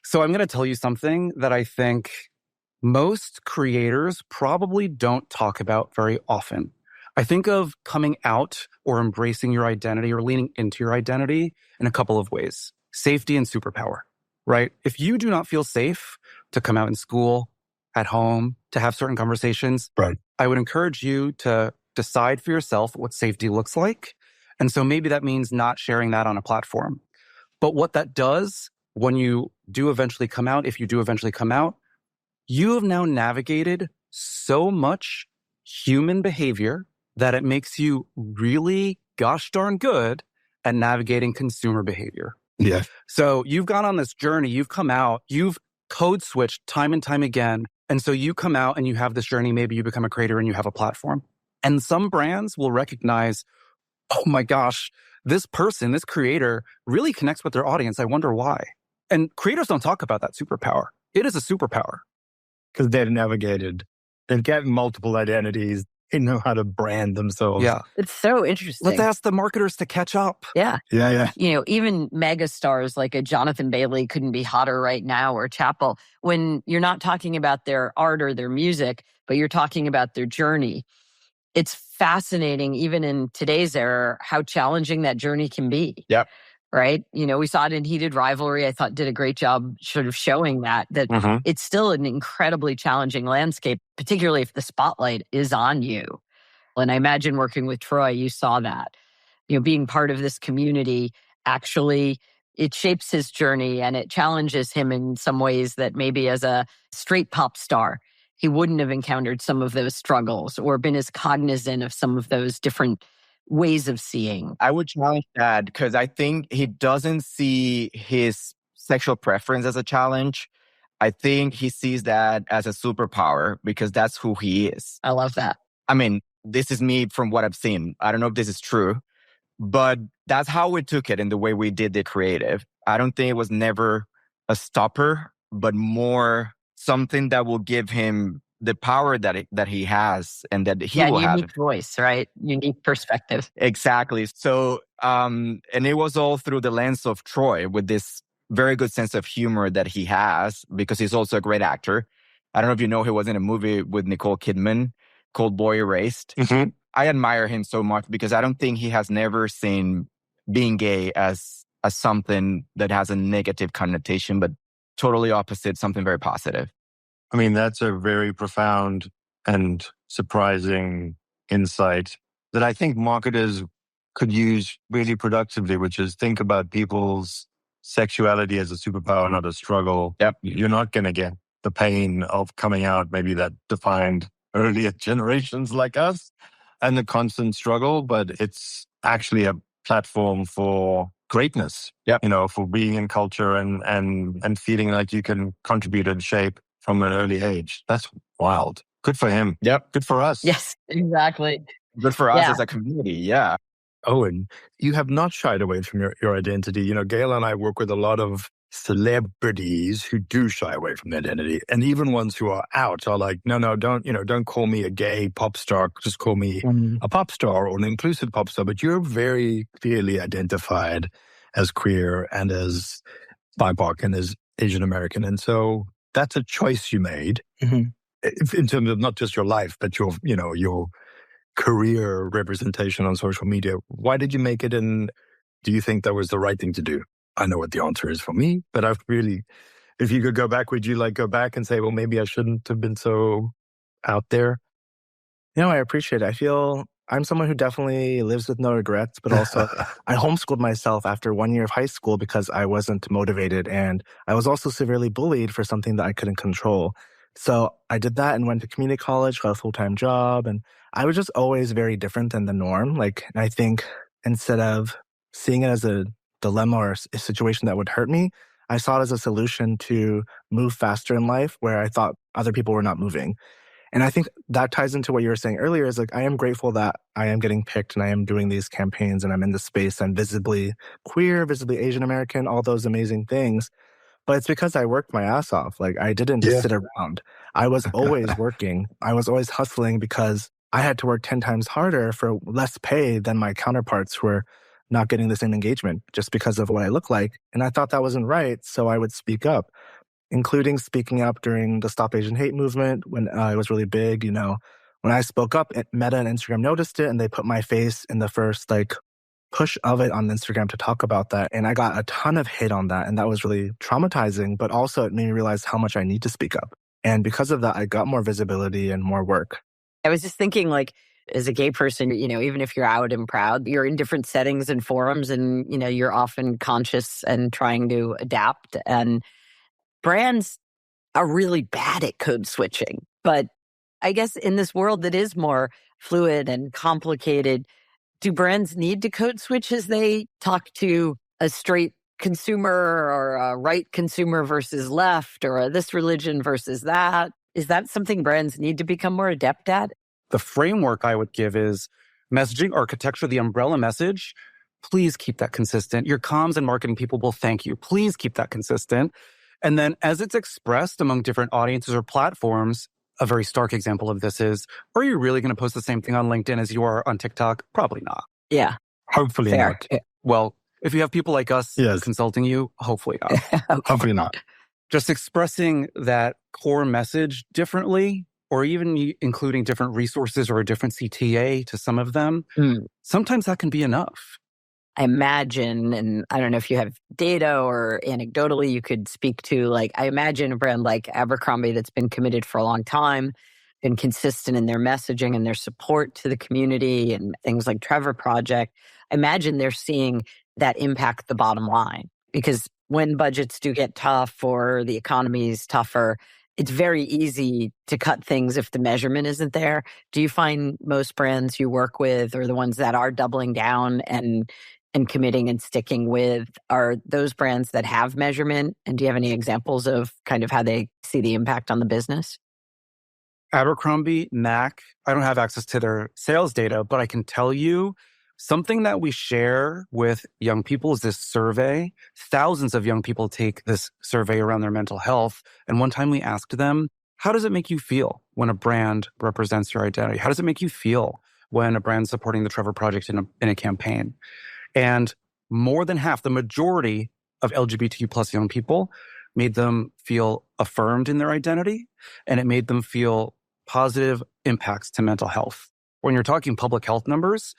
So I'm going to tell you something that I think most creators probably don't talk about very often. I think of coming out or embracing your identity or leaning into your identity in a couple of ways. Safety and superpower, right? If you do not feel safe to come out in school, at home, to have certain conversations, right, I would encourage you to decide for yourself what safety looks like. And so maybe that means not sharing that on a platform. But what that does when you do eventually come out, if you do eventually come out, you have now navigated so much human behavior that it makes you really gosh darn good at navigating consumer behavior. Yeah. So you've gone on this journey, you've come out, you've code switched time and time again. And so you come out and you have this journey, maybe you become a creator and you have a platform. And some brands will recognize oh my gosh, this person, this creator really connects with their audience. I wonder why. And creators don't talk about that superpower. It is a superpower. Because they've navigated, they've got multiple identities. They know how to brand themselves. Yeah. It's so interesting. Let's ask the marketers to catch up. Yeah. Yeah. You know, even mega stars like a Jonathan Bailey couldn't be hotter right now, or Chappell, when you're not talking about their art or their music, but you're talking about their journey. It's fascinating, even in today's era, how challenging that journey can be. Yep. Right? You know, we saw it in Heated Rivalry. I thought did a great job sort of showing that it's still an incredibly challenging landscape, particularly if the spotlight is on you. And I imagine working with Troye, you saw that. You know, being part of this community, actually, it shapes his journey and it challenges him in some ways that maybe as a straight pop star, he wouldn't have encountered some of those struggles or been as cognizant of some of those different ways of seeing. I would challenge that because I think he doesn't see his sexual preference as a challenge. I think he sees that as a superpower because that's who he is. I love that. I mean, this is me from what I've seen. I don't know if this is true, but that's how we took it in the way we did the creative. I don't think it was never a stopper, but more something that will give him the power that he has and that he will have. Unique voice, right? Unique perspective. Exactly. So, and it was all through the lens of Troye with this very good sense of humor that he has because he's also a great actor. I don't know if you know, he was in a movie with Nicole Kidman called Boy Erased. Mm-hmm. I admire him so much because I don't think he has never seen being gay as something that has a negative connotation, but totally opposite, something very positive. I mean, that's a very profound and surprising insight that I think marketers could use really productively, which is think about people's sexuality as a superpower, not a struggle. Yep. You're not going to get the pain of coming out, maybe that defined earlier generations like us, and the constant struggle, but it's actually a platform for greatness, yep. You know, for being in culture and feeling like you can contribute and shape from an early age. That's wild. Good for him. Yep. Good for us. Yes, exactly. Good for us as a community. Yeah. Owen, you have not shied away from your identity. You know, Gayle and I work with a lot of celebrities who do shy away from their identity. And even ones who are out are like, no, don't call me a gay pop star. Just call me a pop star or an inclusive pop star. But you're very clearly identified as queer and as BIPOC and as Asian American. And so that's a choice you made in terms of not just your life, but your career representation on social media. Why did you make it? And do you think that was the right thing to do? I know what the answer is for me, but if you could go back, would you go back and say, well, maybe I shouldn't have been so out there? No, I appreciate it. I feel I'm someone who definitely lives with no regrets, but also I homeschooled myself after 1 year of high school because I wasn't motivated. And I was also severely bullied for something that I couldn't control. So I did that and went to community college, got a full-time job. And I was just always very different than the norm. And I think instead of seeing it as a dilemma or a situation that would hurt me, I saw it as a solution to move faster in life where I thought other people were not moving. And I think that ties into what you were saying earlier is I am grateful that I am getting picked and I am doing these campaigns and I'm in this space. I'm visibly queer, visibly Asian American, all those amazing things. But it's because I worked my ass off. I didn't just sit around. I was always working. I was always hustling because I had to work 10 times harder for less pay than my counterparts who were not getting the same engagement just because of what I look like. And I thought that wasn't right. So I would speak up, including speaking up during the Stop Asian Hate movement when it was really big. When I spoke up, Meta and Instagram noticed it and they put my face in the first push of it on Instagram to talk about that. And I got a ton of hate on that. And that was really traumatizing, but also it made me realize how much I need to speak up. And because of that, I got more visibility and more work. I was just thinking as a gay person, even if you're out and proud, you're in different settings and forums and, you're often conscious and trying to adapt. And brands are really bad at code switching. But I guess in this world that is more fluid and complicated, do brands need to code switch as they talk to a straight consumer or a right consumer versus left or this religion versus that? Is that something brands need to become more adept at? The framework I would give is Messaging architecture, the umbrella message, please keep that consistent. Your comms and marketing people will thank you. Please keep that consistent. And then as it's expressed among different audiences or platforms, a very stark example of this is, are you really going to post the same thing on LinkedIn as you are on TikTok? Probably not. Yeah. Hopefully Fair. not. Well, if you have people like us consulting you, hopefully not. Okay. Hopefully not. Just expressing that core message differently, or even including different resources or a different CTA to some of them, sometimes that can be enough. I imagine, and I don't know if you have data or anecdotally you could speak to, like, I imagine a brand like Abercrombie that's been committed for a long time, been consistent in their messaging and their support to the community and things like Trevor Project. I imagine they're seeing that impact the bottom line, because when budgets do get tough or the economy is tougher, it's very easy to cut things if the measurement isn't there. Do you find most brands you work with, or the ones that are doubling down and committing and sticking with, are those brands that have measurement? And do you have any examples of kind of how they see the impact on the business? Abercrombie, MAC, I don't have access to their sales data, but I can tell you something that we share with young people is this survey. Thousands of young people take this survey around their mental health. And one time we asked them, how does it make you feel when a brand represents your identity? How does it make you feel when a brand's supporting the Trevor Project in a campaign? And more than half, the majority of LGBTQ plus young people made them feel affirmed in their identity, and it made them feel positive impacts to mental health. When you're talking public health numbers,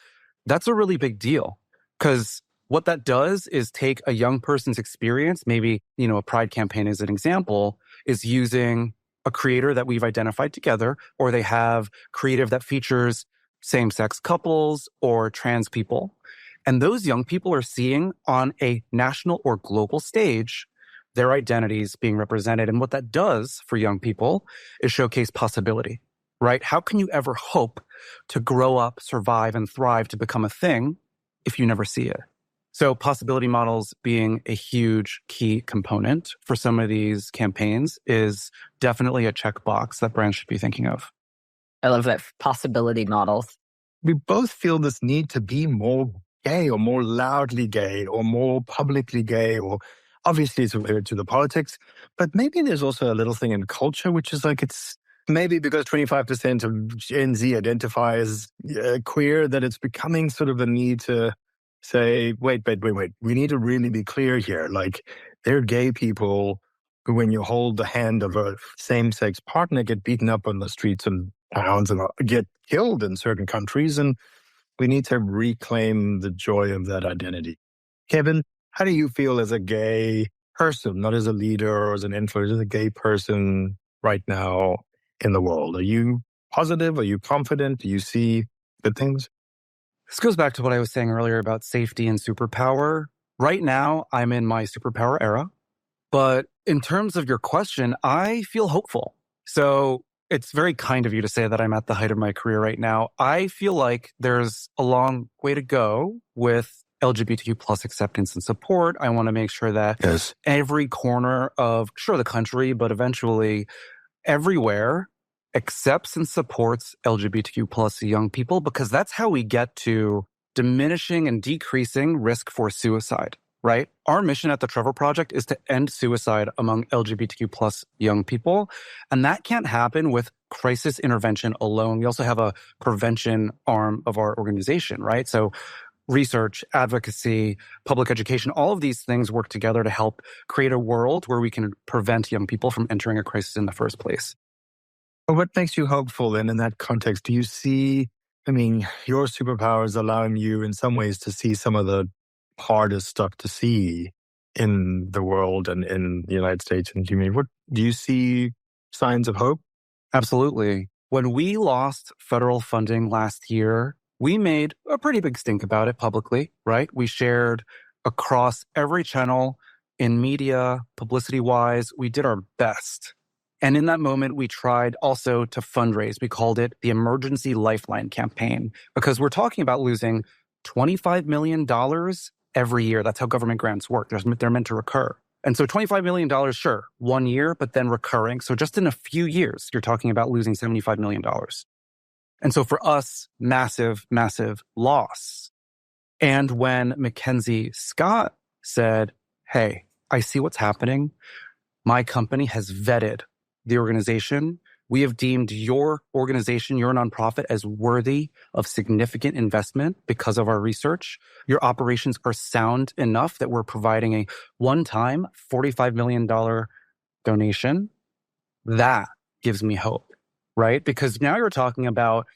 that's a really big deal, because what that does is take a young person's experience, maybe, a Pride campaign as an example, is using a creator that we've identified together, or they have creative that features same-sex couples or trans people. And those young people are seeing on a national or global stage their identities being represented. And what that does for young people is showcase possibility, right? How can you ever hope to grow up, survive, and thrive to become a thing if you never see it? So possibility models being a huge key component for some of these campaigns is definitely a checkbox that brands should be thinking of. I love that, possibility models. We both feel this need to be more gay, or more loudly gay, or more publicly gay, or obviously it's related to the politics. But maybe there's also a little thing in culture, which is like, it's maybe because 25% of Gen Z identify as queer, that it's becoming sort of a need to say, wait. We need to really be clear here. Like, they're gay people who, when you hold the hand of a same-sex partner, get beaten up on the streets and towns and get killed in certain countries. And we need to reclaim the joy of that identity. Kevin, how do you feel as a gay person, not as a leader or as an influencer, as a gay person right now in the world? Are you positive? Are you confident? Do you see good things? This goes back to what I was saying earlier about safety and superpower. Right now, I'm in my superpower era. But in terms of your question, I feel hopeful. So it's very kind of you to say that I'm at the height of my career right now. I feel like there's a long way to go with LGBTQ plus acceptance and support. I want to make sure that every corner of, the country, but eventually everywhere, accepts and supports LGBTQ plus young people, because that's how we get to diminishing and decreasing risk for suicide, right? Our mission at the Trevor Project is to end suicide among LGBTQ plus young people. And that can't happen with crisis intervention alone. We also have a prevention arm of our organization, right? So research, advocacy, public education, all of these things work together to help create a world where we can prevent young people from entering a crisis in the first place. What makes you hopeful then in that context? Do you see, your superpowers allowing you in some ways to see some of the hardest stuff to see in the world and in the United States and community? What do you see signs of hope? Absolutely. When we lost federal funding last year, we made a pretty big stink about it publicly, right? We shared across every channel in media, publicity-wise. We did our best. And in that moment, we tried also to fundraise. We called it the Emergency Lifeline Campaign, because we're talking about losing $25 million every year. That's how government grants work. They're meant to recur. And so $25 million, sure, 1 year, but then recurring. So just in a few years, you're talking about losing $75 million. And so for us, massive, massive loss. And when Mackenzie Scott said, hey, I see what's happening. My company has vetted the organization. We have deemed your organization, your nonprofit, as worthy of significant investment because of our research. Your operations are sound enough that we're providing a one-time $45 million donation. That gives me hope, right? Because now you're talking about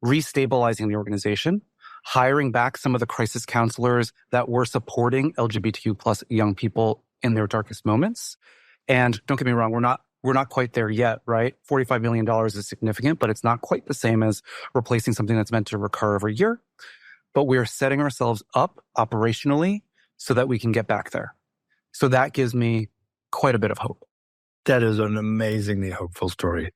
restabilizing the organization, hiring back some of the crisis counselors that were supporting LGBTQ plus young people in their darkest moments. And don't get me wrong, we're not quite there yet, right? $45 million is significant, but it's not quite the same as replacing something that's meant to recur every year. But we're setting ourselves up operationally so that we can get back there. So that gives me quite a bit of hope. That is an amazingly hopeful story.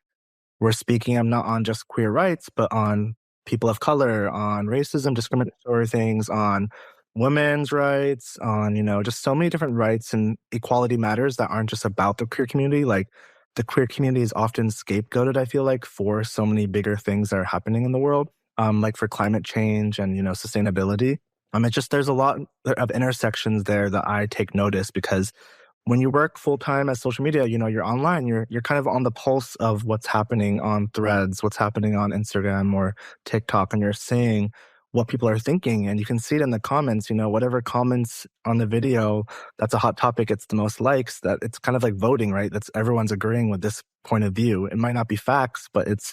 We're speaking not on just queer rights, but on people of color, on racism, discriminatory things, on women's rights, on, just so many different rights, and equality matters that aren't just about the queer community. Like, the queer community is often scapegoated, I feel like, for so many bigger things that are happening in the world, like for climate change and, sustainability. It's just, there's a lot of intersections there that I take notice, because when you work full-time as social media, you're online, you're kind of on the pulse of what's happening on Threads, what's happening on Instagram or TikTok, and you're seeing what people are thinking, and you can see it in the comments, whatever comments on the video that's a hot topic, it's the most likes, that it's kind of like voting, right? That's everyone's agreeing with this point of view. It might not be facts, but it's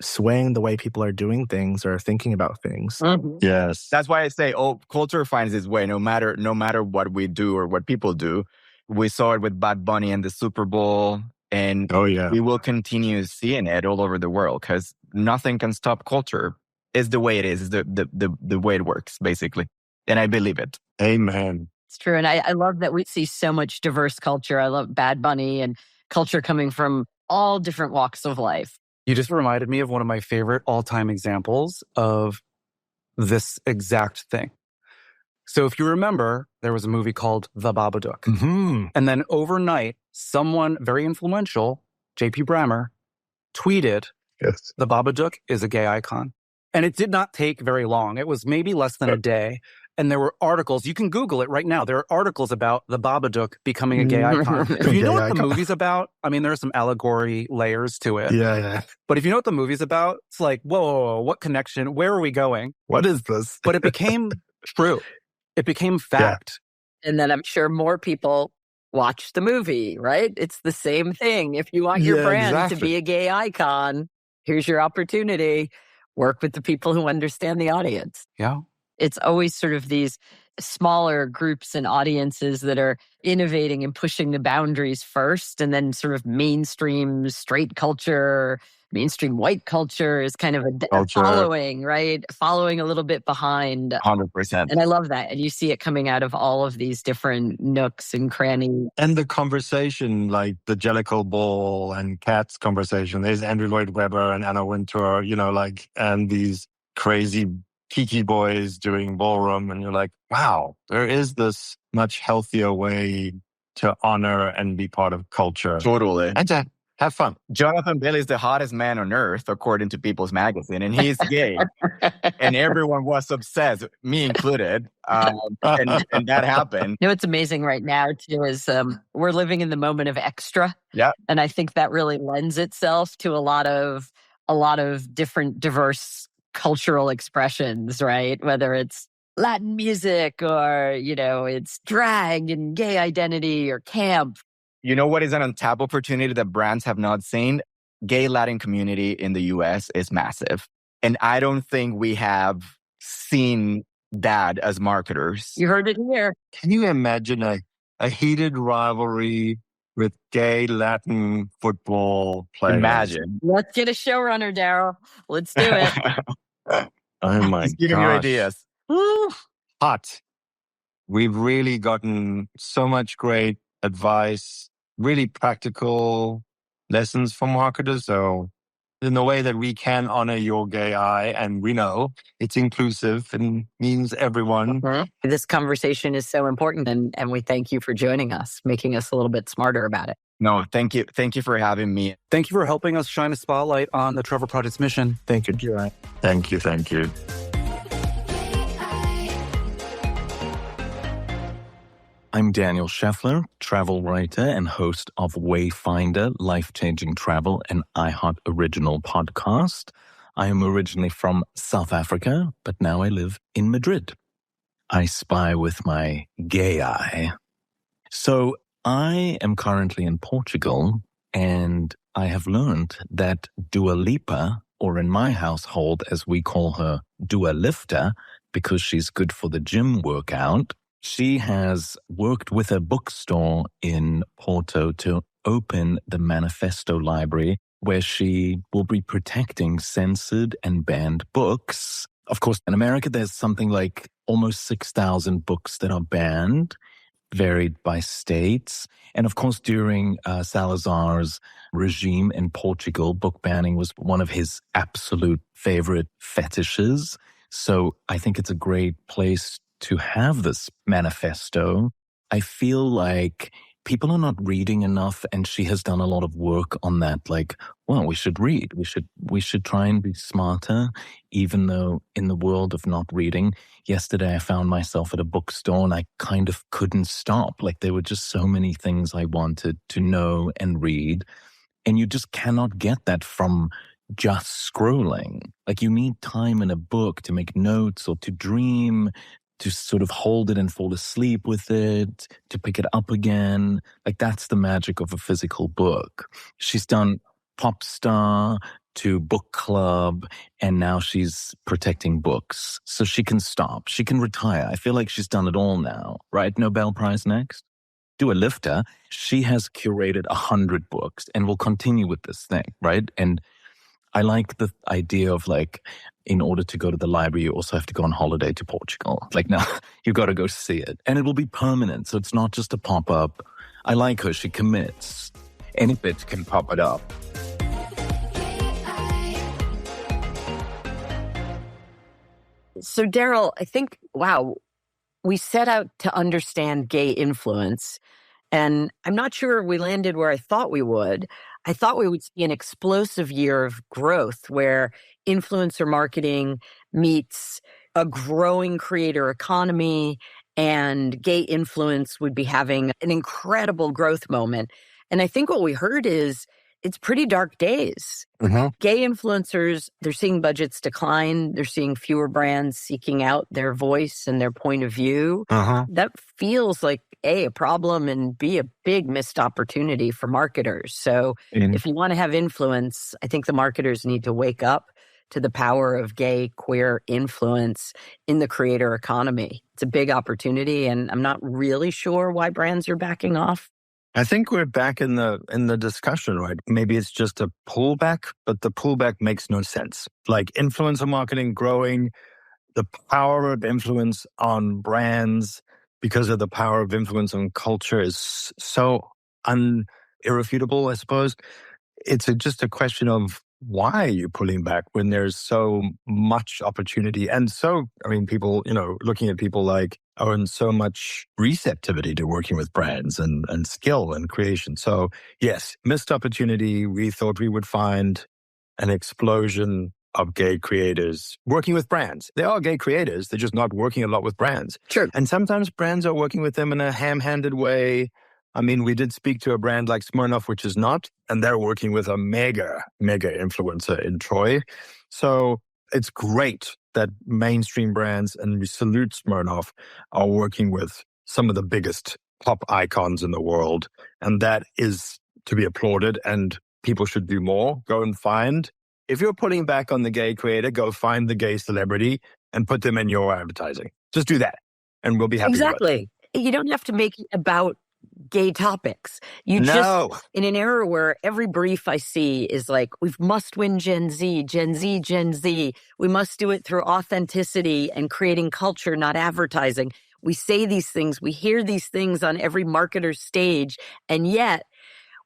swaying the way people are doing things or thinking about things. Mm-hmm. Yes. That's why I say, culture finds its way no matter what we do or what people do. We saw it with Bad Bunny and the Super Bowl, and we will continue seeing it all over the world, because nothing can stop culture. It's the way it is. It's the way it works, basically. And I believe it. Amen. It's true. And I love that we see so much diverse culture. I love Bad Bunny and culture coming from all different walks of life. You just reminded me of one of my favorite all-time examples of this exact thing. So if you remember, there was a movie called The Babadook. Mm-hmm. And then overnight, someone very influential, J.P. Brammer, tweeted, Yes. The Babadook is a gay icon. And it did not take very long. It was maybe less than a day. And there were articles. You can Google it right now. There are articles about the Babadook becoming a gay icon. If you know what the movie's about, I mean, there are some allegory layers to it. Yeah. But if you know what the movie's about, it's like, whoa, what connection? Where are we going? What is this? But it became true. It became fact. Yeah. And then I'm sure more people watch the movie, right? It's the same thing. If you want your brand to be a gay icon, here's your opportunity. Work with the people who understand the audience. Yeah. It's always sort of these smaller groups and audiences that are innovating and pushing the boundaries first, and then sort of mainstream straight culture, mainstream white culture is kind of a following, right? Following a little bit behind. 100%. And I love that. And you see it coming out of all of these different nooks and crannies. And the conversation, like the Jellicle Ball and Cats conversation, there's Andrew Lloyd Webber and Anna Wintour, and these crazy Kiki boys doing ballroom. And you're like, wow, there is this much healthier way to honor and be part of culture. Totally. And to have fun. Jonathan Bailey is the hottest man on earth, according to People's Magazine, and he's gay. And everyone was obsessed, me included. And that happened. You know what's amazing right now, too, is we're living in the moment of extra. Yeah. And I think that really lends itself to a lot of different diverse cultural expressions, right? Whether it's Latin music or, it's drag and gay identity or camp. You know what is an untapped opportunity that brands have not seen? Gay Latin community in the US is massive. And I don't think we have seen that as marketers. You heard it here. Can you imagine a heated rivalry with gay Latin football players? Imagine. Let's get a showrunner, Daryl. Let's do it. Oh my He's giving you ideas. Woo. Hot. We've really gotten so much great advice, really practical lessons for marketers. So in the way that we can honor your gay eye, and we know it's inclusive and means everyone. Mm-hmm. This conversation is so important, and we thank you for joining us, making us a little bit smarter about it. No, thank you. Thank you for having me. Thank you for helping us shine a spotlight on the Trevor Project's mission. Thank you, Joy. Thank you. Thank you. I'm Daniel Scheffler, travel writer and host of Wayfinder, Life-Changing Travel, an iHeart original podcast. I am originally from South Africa, but now I live in Madrid. I spy with my gay eye. So I am currently in Portugal, and I have learned that Dua Lipa, or in my household, as we call her, Dua Lifter, because she's good for the gym workout, she has worked with a bookstore in Porto to open the Manifesto Library, where she will be protecting censored and banned books. Of course, in America, there's something like almost 6,000 books that are banned, varied by states. And of course, during Salazar's regime in Portugal, book banning was one of his absolute favorite fetishes. So I think it's a great place to have this manifesto. I feel like people are not reading enough, and she has done a lot of work on that. Like, well, we should read. We should try and be smarter, even though in the world of not reading. Yesterday, I found myself at a bookstore and I kind of couldn't stop. Like, there were just so many things I wanted to know and read. And you just cannot get that from just scrolling. Like, you need time in a book to make notes or to dream, to sort of hold it and fall asleep with it, to pick it up again. Like, that's the magic of a physical book. She's done Pop Star to Book Club, and now she's protecting books. So she can stop. She can retire. I feel like she's done it all now, right? Nobel Prize next. Dua Lifter, she has curated 100 books and will continue with this thing, right? And I like the idea of, like, in order to go to the library, you also have to go on holiday to Portugal. Like, now you got to go see it. And it will be permanent, so it's not just a pop-up. I like her. She commits. Any bit can pop it up. So, Daryl, I think, wow, we set out to understand gay influence, and I'm not sure we landed where I thought we would. I thought we would see an explosive year of growth where influencer marketing meets a growing creator economy, and gay influence would be having an incredible growth moment. And I think what we heard is it's pretty dark days. Mm-hmm. Gay influencers, they're seeing budgets decline. They're seeing fewer brands seeking out their voice and their point of view. That feels like, A, a problem, and B, a big missed opportunity for marketers. So if you want to have influence, I think the marketers need to wake up to the power of gay, queer influence in the creator economy. It's a big opportunity, and I'm not really sure why brands are backing off. I think we're back in the discussion, right? Maybe it's just a pullback, but the pullback makes no sense. Like, influencer marketing growing, the power of influence on brands because of the power of influence on culture is so irrefutable, I suppose. It's just a question of, why are you pulling back when there's so much opportunity? And so, I mean, people, looking at people like Owin, so much receptivity to working with brands and skill and creation. So yes, missed opportunity. We thought we would find an explosion of gay creators working with brands. They are gay creators. They're just not working a lot with brands. Sure. And sometimes brands are working with them in a ham-handed way. I mean, we did speak to a brand like Smirnoff, which is not, and they're working with a mega influencer in Troye. So it's great that mainstream brands, and we salute Smirnoff, are working with some of the biggest pop icons in the world. And that is to be applauded, and people should do more. Go and find, if you're putting back on the gay creator, go find the gay celebrity and put them in your advertising. Just do that, and we'll be happy. Exactly. You don't have to make it about gay topics. Just, in an era where every brief I see is like, we must win Gen Z. We must do it through authenticity and creating culture, not advertising. We say these things, we hear these things on every marketer's stage, and yet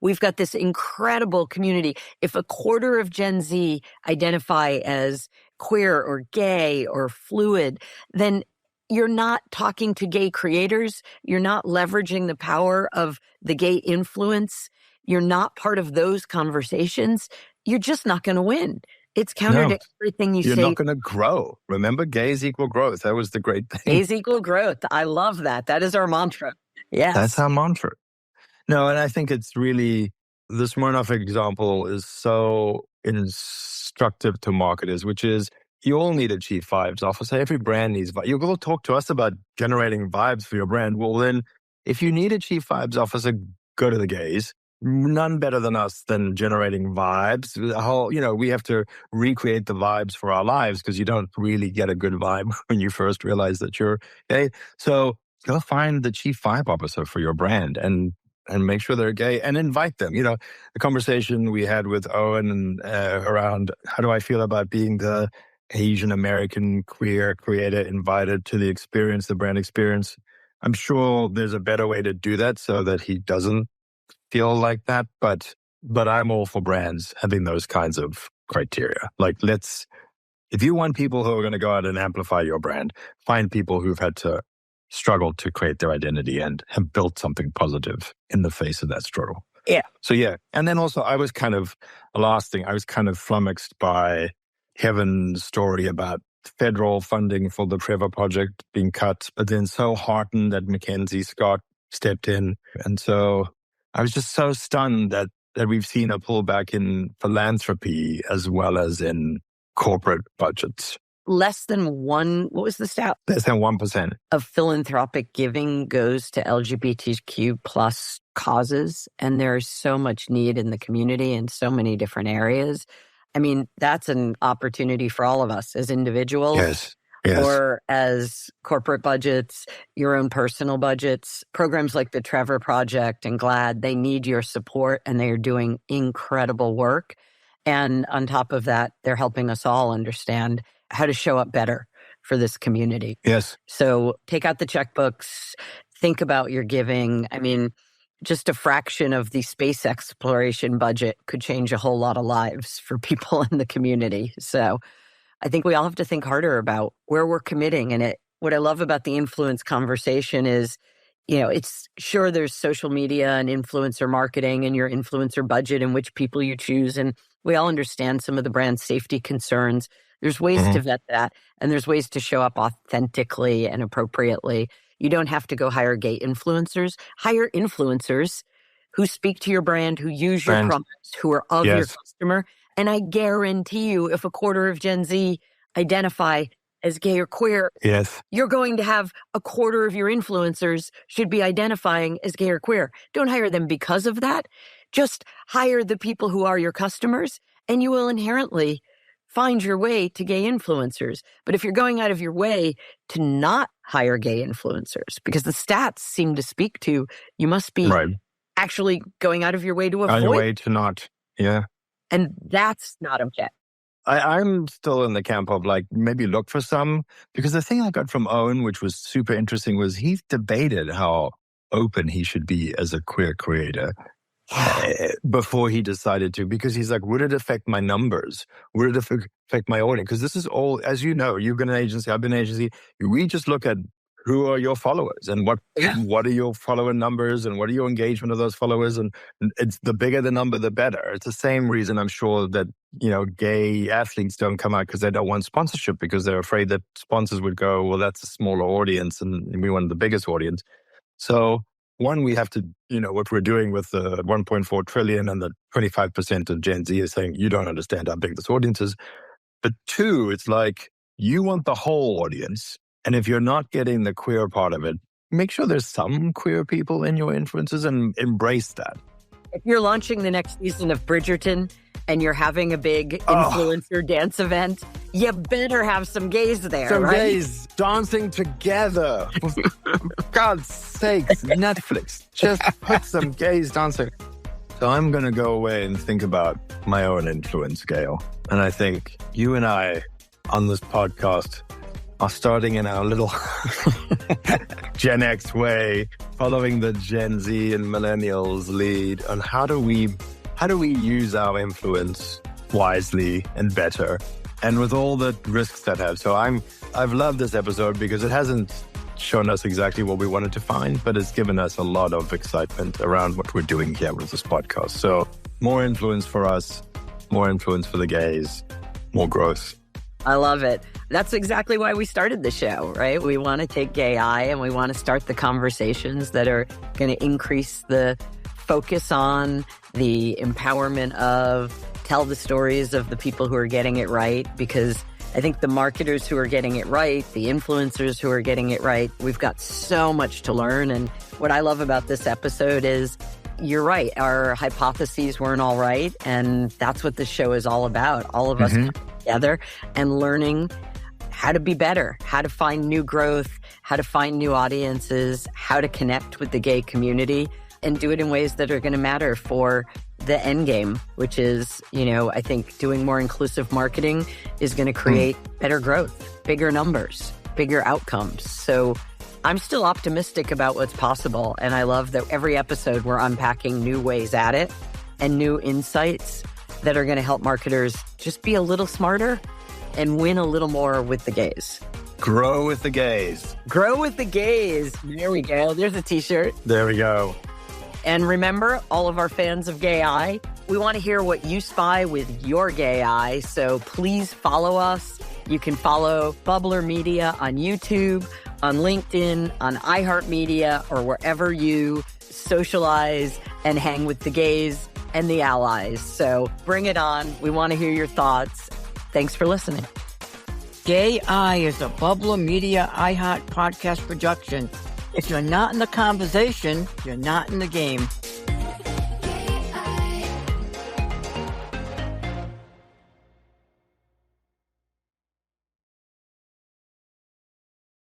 we've got this incredible community. If a quarter of Gen Z identify as queer or gay or fluid, then you're not talking to gay creators. You're not leveraging the power of the gay influence. you're not part of those conversations, you're just not going to win. It's counter to everything you're say. You're not going to grow. Remember, gays equal growth. That was the great thing. Gays equal growth. I love that. That is our mantra. Yes. That's our mantra. No, and I think it's really, the Smirnoff example is so instructive to marketers, which is you all need a chief vibes officer. Every brand needs vibes. You go talk to us about generating vibes for your brand. Well, then if you need a chief vibes officer, go to the gays. None better than us than generating vibes. The whole, we have to recreate the vibes for our lives because you don't really get a good vibe when you first realize that you're gay. So go find the chief vibe officer for your brand and make sure they're gay and invite them. The conversation we had with Owin around how do I feel about being the Asian American queer creator invited to the experience, the brand experience. I'm sure there's a better way to do that so that he doesn't feel like that, but I'm all for brands having those kinds of criteria. Like, if you want people who are going to go out and amplify your brand, find people who've had to struggle to create their identity and have built something positive in the face of that struggle. Yeah. So yeah. And then also I was kind of flummoxed by Kevin's story about federal funding for the Trevor project being cut, but then so heartened that Mackenzie Scott stepped in. And so I was just so stunned that we've seen a pullback in philanthropy as well as in corporate budgets. Less than what was the stat? Less than 1% of philanthropic giving goes to LGBTQ plus causes. And there's so much need in the community in so many different areas. I mean, that's an opportunity for all of us as individuals. Yes. Or as corporate budgets, your own personal budgets. Programs like the Trevor Project and GLAAD, they need your support and they are doing incredible work. And on top of that, they're helping us all understand how to show up better for this community. Yes. So take out the checkbooks, think about your giving. I mean, just a fraction of the space exploration budget could change a whole lot of lives for people in the community. So I think we all have to think harder about where we're committing. And what I love about the influence conversation is, it's sure there's social media and influencer marketing and your influencer budget and which people you choose. And we all understand some of the brand safety concerns. There's ways to vet that. And there's ways to show up authentically and appropriately. You don't have to go hire gay influencers. Hire influencers who speak to your brand, who use your products, who are of your customer. And I guarantee you, if a quarter of Gen Z identify as gay or queer, you're going to have a quarter of your influencers should be identifying as gay or queer. Don't hire them because of that. Just hire the people who are your customers, and you will inherently find your way to gay influencers. But if you're going out of your way to not hire gay influencers, because the stats seem to speak to, you must be actually going out of your way to avoid. On your way to not, And that's not okay. I'm still in the camp of maybe look for some, because the thing I got from Owin, which was super interesting, was he's debated how open he should be as a queer creator before he decided to, because he's like, would it affect my numbers? Would it affect my audience? Because this is all, as you know, you've been an agency, I've been an agency. We just look at who are your followers and what are your follower numbers and what are your engagement of those followers? And it's the bigger the number, the better. It's the same reason I'm sure that, gay athletes don't come out because they don't want sponsorship, because they're afraid that sponsors would go, well, that's a smaller audience and we want the biggest audience. So one, we have to, what we're doing with the 1.4 trillion and the 25% of Gen Z is saying, you don't understand how big this audience is. But two, it's like, you want the whole audience. And if you're not getting the queer part of it, make sure there's some queer people in your influences and embrace that. If you're launching the next season of Bridgerton and you're having a big influencer dance event, you better have some gays there, some right? gays dancing together. For God's sakes, Netflix, just put some gays dancing. So I'm going to go away and think about my own influence, Gayle. And I think you and I on this podcast are starting in our little Gen X way, following the Gen Z and millennials lead on how do we use our influence wisely and better, and with all the risks that have. So I've loved this episode because it hasn't shown us exactly what we wanted to find, but it's given us a lot of excitement around what we're doing here with this podcast. So more influence for us, more influence for the gays, more growth. I love it. That's exactly why we started the show, right? We want to take gay eye and we want to start the conversations that are going to increase the focus on the empowerment of, tell the stories of the people who are getting it right, because I think the marketers who are getting it right, the influencers who are getting it right, we've got so much to learn. And what I love about this episode is, you're right, our hypotheses weren't all right. And that's what this show is all about. All of us coming together and learning how to be better, how to find new growth, how to find new audiences, how to connect with the gay community and do it in ways that are going to matter for the end game, which is, I think doing more inclusive marketing is going to create better growth, bigger numbers, bigger outcomes. So I'm still optimistic about what's possible. And I love that every episode we're unpacking new ways at it and new insights that are going to help marketers just be a little smarter and win a little more with the gays. Grow with the gays. Grow with the gays. There we go. There's a t-shirt. There we go. And remember, all of our fans of Gay Eye, we want to hear what you spy with your gay eye. So please follow us. You can follow Bubbler Media on YouTube, on LinkedIn, on iHeartMedia, or wherever you socialize and hang with the gays and the allies. So bring it on. We want to hear your thoughts. Thanks for listening. Gay Eye is a Bubbler Media iHeart podcast production. If you're not in the conversation, you're not in the game.